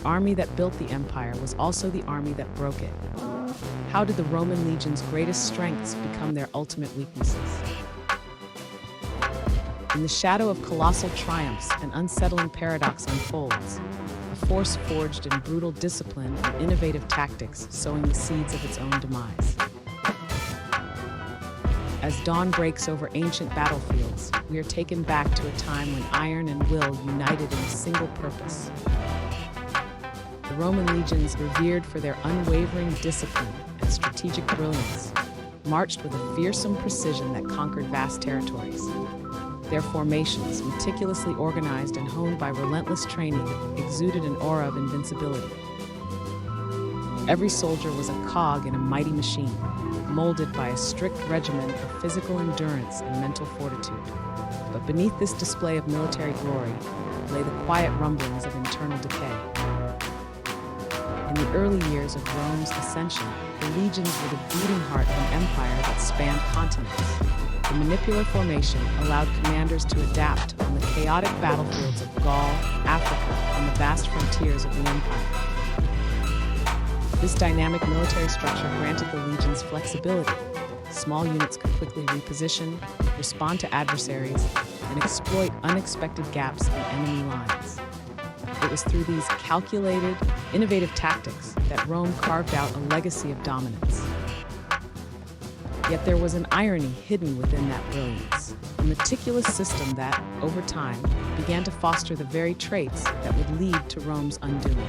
The army that built the empire was also the army that broke it. How did the Roman legion's greatest strengths become their ultimate weaknesses? In the shadow of colossal triumphs, an unsettling paradox unfolds. A force forged in brutal discipline and innovative tactics, sowing the seeds of its own demise. As dawn breaks over ancient battlefields, we are taken back to a time when iron and will united in a single purpose. The Roman legions, revered for their unwavering discipline and strategic brilliance, marched with a fearsome precision that conquered vast territories. Their formations, meticulously organized and honed by relentless training, exuded an aura of invincibility. Every soldier was a cog in a mighty machine, molded by a strict regimen of physical endurance and mental fortitude. But beneath this display of military glory lay the quiet rumblings of internal decay. In the early years of Rome's ascension, the legions were the beating heart of an empire that spanned continents. The manipular formation allowed commanders to adapt on the chaotic battlefields of Gaul, Africa, and the vast frontiers of the empire. This dynamic military structure granted the legions flexibility. Small units could quickly reposition, respond to adversaries, and exploit unexpected gaps in enemy lines. It was through these calculated, innovative tactics that Rome carved out a legacy of dominance. Yet there was an irony hidden within that brilliance, a meticulous system that, over time, began to foster the very traits that would lead to Rome's undoing.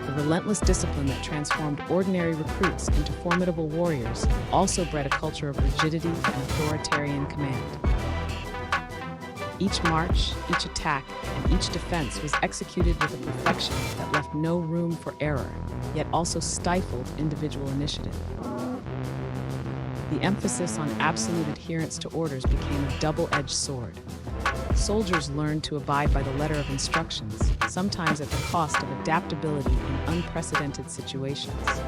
The relentless discipline that transformed ordinary recruits into formidable warriors also bred a culture of rigidity and authoritarian command. Each march, each attack, and each defense was executed with a perfection that left no room for error, yet also stifled individual initiative. The emphasis on absolute adherence to orders became a double-edged sword. Soldiers learned to abide by the letter of instructions, sometimes at the cost of adaptability in unprecedented situations.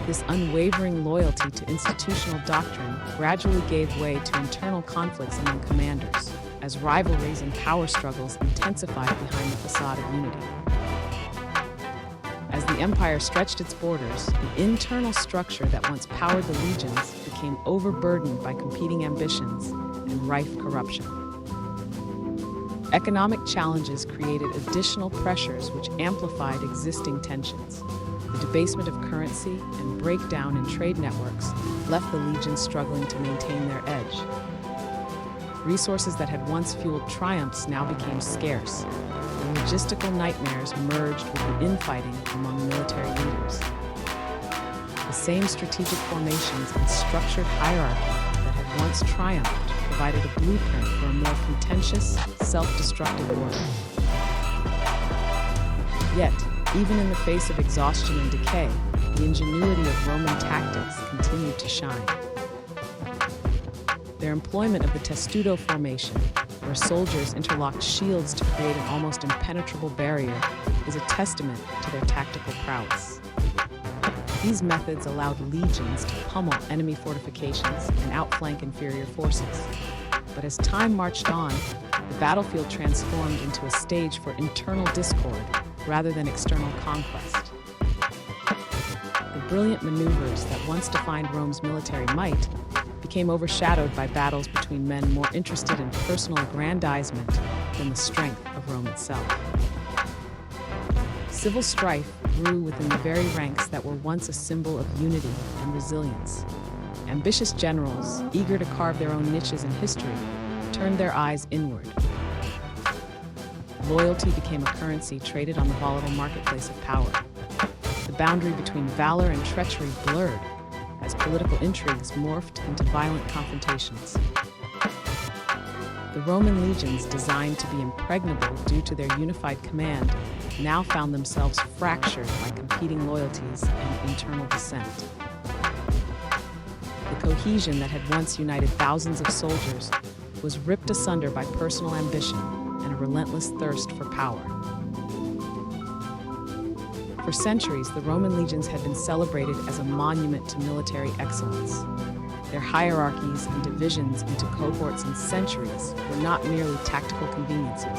This unwavering loyalty to institutional doctrine gradually gave way to internal conflicts among commanders, as rivalries and power struggles intensified behind the facade of unity. As the empire stretched its borders, the internal structure that once powered the legions became overburdened by competing ambitions and rife corruption. Economic challenges created additional pressures which amplified existing tensions. The debasement of currency and breakdown in trade networks left the legions struggling to maintain their edge. Resources that had once fueled triumphs now became scarce, and logistical nightmares merged with the infighting among military leaders. The same strategic formations and structured hierarchy that had once triumphed provided a blueprint for a more contentious, self-destructive order. Yet, even in the face of exhaustion and decay, the ingenuity of Roman tactics continued to shine. Their employment of the testudo formation, where soldiers interlocked shields to create an almost impenetrable barrier, is a testament to their tactical prowess. These methods allowed legions to pummel enemy fortifications and outflank inferior forces. But as time marched on, the battlefield transformed into a stage for internal discord rather than external conquest. The brilliant maneuvers that once defined Rome's military might became overshadowed by battles between men more interested in personal aggrandizement than the strength of Rome itself. Civil strife grew within the very ranks that were once a symbol of unity and resilience. Ambitious generals, eager to carve their own niches in history, turned their eyes inward. Loyalty became a currency traded on the volatile marketplace of power. The boundary between valor and treachery blurred as political intrigues morphed into violent confrontations. The Roman legions, designed to be impregnable due to their unified command, now found themselves fractured by competing loyalties and internal dissent. The cohesion that had once united thousands of soldiers was ripped asunder by personal ambition and a relentless thirst for power. For centuries, the Roman legions had been celebrated as a monument to military excellence. Their hierarchies and divisions into cohorts and centuries were not merely tactical conveniences.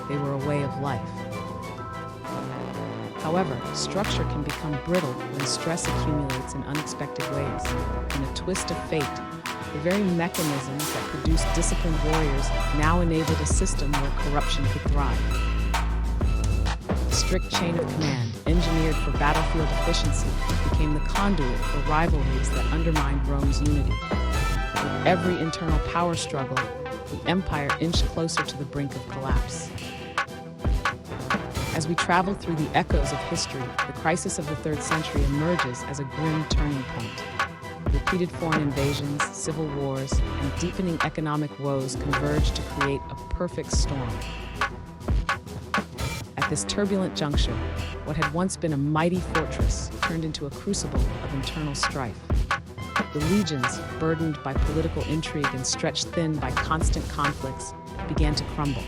they were a way of life. However, structure can become brittle when stress accumulates in unexpected ways. In a twist of fate, the very mechanisms that produced disciplined warriors now enabled a system where corruption could thrive. A strict chain of command, engineered for battlefield efficiency, became the conduit for rivalries that undermined Rome's unity. With every internal power struggle, the empire inched closer to the brink of collapse. As we travel through the echoes of history, the crisis of the 3rd century emerges as a grim turning point. Repeated foreign invasions, civil wars, and deepening economic woes converge to create a perfect storm. At this turbulent juncture, what had once been a mighty fortress turned into a crucible of internal strife. The legions, burdened by political intrigue and stretched thin by constant conflicts, began to crumble.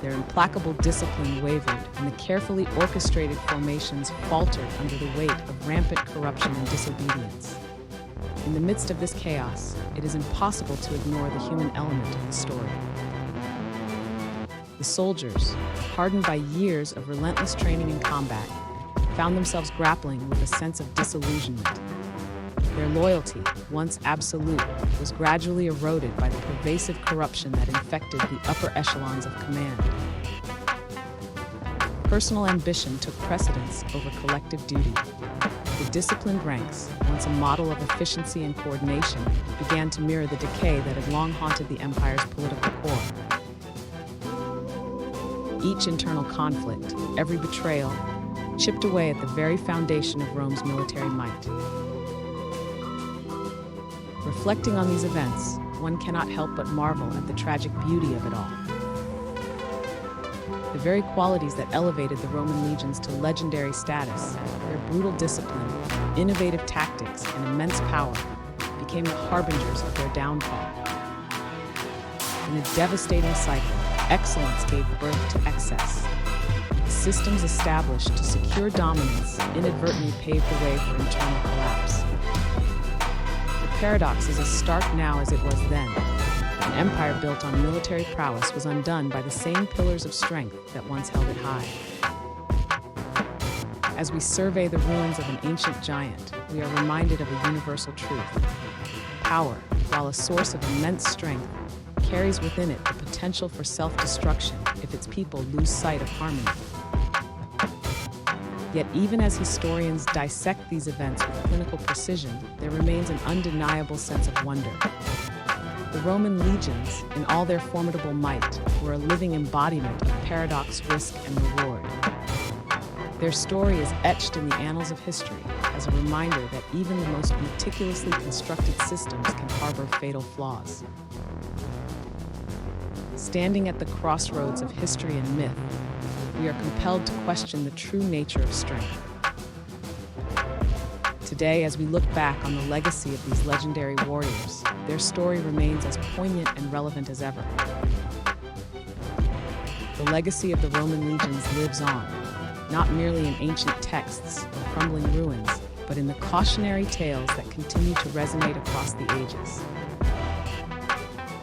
Their implacable discipline wavered, and the carefully orchestrated formations faltered under the weight of rampant corruption and disobedience. In the midst of this chaos, it is impossible to ignore the human element of the story. The soldiers, hardened by years of relentless training in combat, found themselves grappling with a sense of disillusionment. Their loyalty, once absolute, was gradually eroded by the pervasive corruption that infected the upper echelons of command. Personal ambition took precedence over collective duty. The disciplined ranks, once a model of efficiency and coordination, began to mirror the decay that had long haunted the empire's political core. Each internal conflict, every betrayal, chipped away at the very foundation of Rome's military might. Reflecting on these events, one cannot help but marvel at the tragic beauty of it all. The very qualities that elevated the Roman legions to legendary status, their brutal discipline, innovative tactics, and immense power, became the harbingers of their downfall. In a devastating cycle, excellence gave birth to excess. The systems established to secure dominance inadvertently paved the way for internal collapse. The paradox is as stark now as it was then. An empire built on military prowess was undone by the same pillars of strength that once held it high. As we survey the ruins of an ancient giant, we are reminded of a universal truth. Power, while a source of immense strength, carries within it the potential for self-destruction if its people lose sight of harmony. Yet even as historians dissect these events with clinical precision, there remains an undeniable sense of wonder. The Roman legions, in all their formidable might, were a living embodiment of paradox, risk, and reward. Their story is etched in the annals of history as a reminder that even the most meticulously constructed systems can harbor fatal flaws. Standing at the crossroads of history and myth, we are compelled to question the true nature of strength. Today, as we look back on the legacy of these legendary warriors, their story remains as poignant and relevant as ever. The legacy of the Roman legions lives on, not merely in ancient texts or crumbling ruins, but in the cautionary tales that continue to resonate across the ages.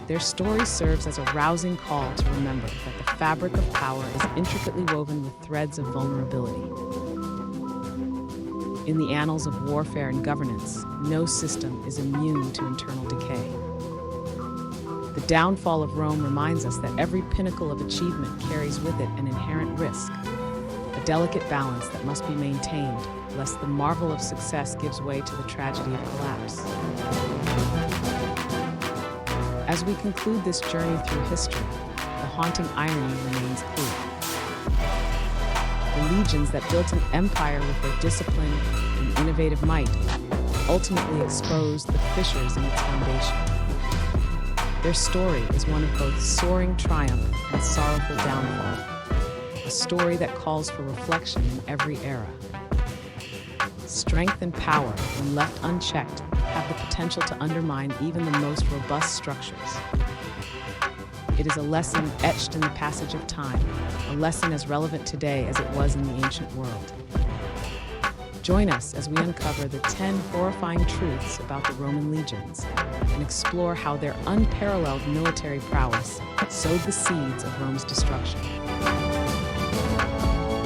Their story serves as a rousing call to remember that the fabric of power is intricately woven with threads of vulnerability. In the annals of warfare and governance, no system is immune to internal decay. The downfall of Rome reminds us that every pinnacle of achievement carries with it an inherent risk, a delicate balance that must be maintained, lest the marvel of success gives way to the tragedy of collapse. As we conclude this journey through history, the haunting irony remains clear. The legions that built an empire with their discipline and innovative might ultimately exposed the fissures in its foundation. Their story is one of both soaring triumph and sorrowful downfall, a story that calls for reflection in every era. Strength and power, when left unchecked, have the potential to undermine even the most robust structures. It is a lesson etched in the passage of time, a lesson as relevant today as it was in the ancient world. Join us as we uncover the 10 horrifying truths about the Roman legions and explore how their unparalleled military prowess sowed the seeds of Rome's destruction.